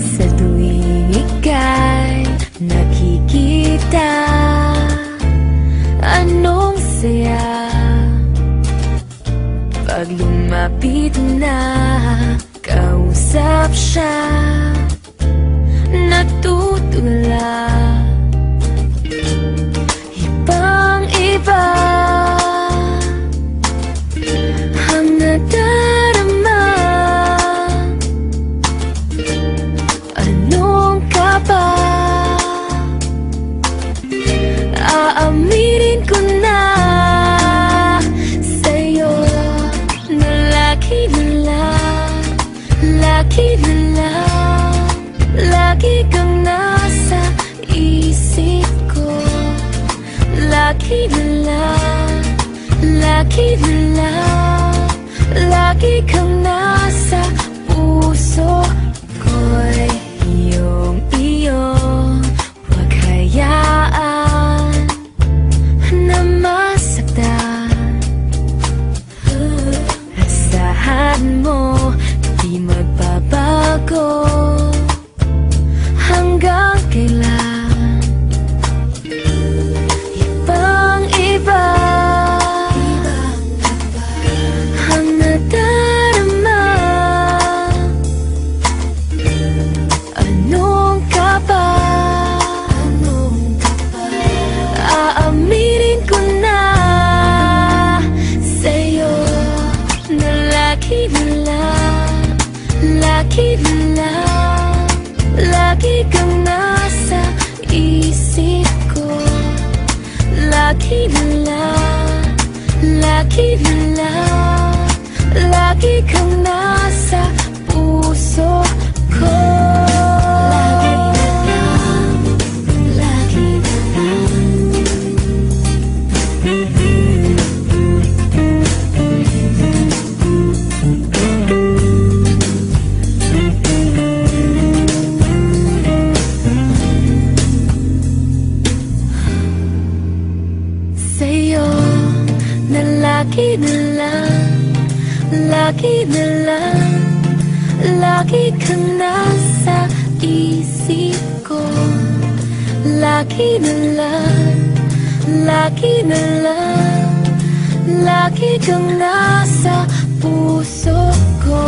Sa tuwing ika'y nakikita, anong saya pag lumapit na, kausap siya, natutula. Ibang-iba ang nadarama. Anong ka ba? Aaminin ko na sa'yo na lagi na lang, lagi na lang, lagi kang nasa isip ko. Lagi na lang, lagi na lang, lagi kang nasa puso ko'y iyong-iyo. Huwag hayaan na masaktan. Asahan mo, di magbabago hanggang kailan. Ibang-iba ang nadarama. Anong ka ba? Aaminin ko na sa'yo na lagi na lang, lagi na lang, lagi kang nasa isip ko. Lagi na lang, lagi na lang, lagi kang nasa puso ko. Lagi na lang, lagi na lang. Sa'yo na lagi na lang, lagi na lang, lagi kang nasa isip ko. Lagi na lang, lagi na lang, lagi kang nasa puso ko.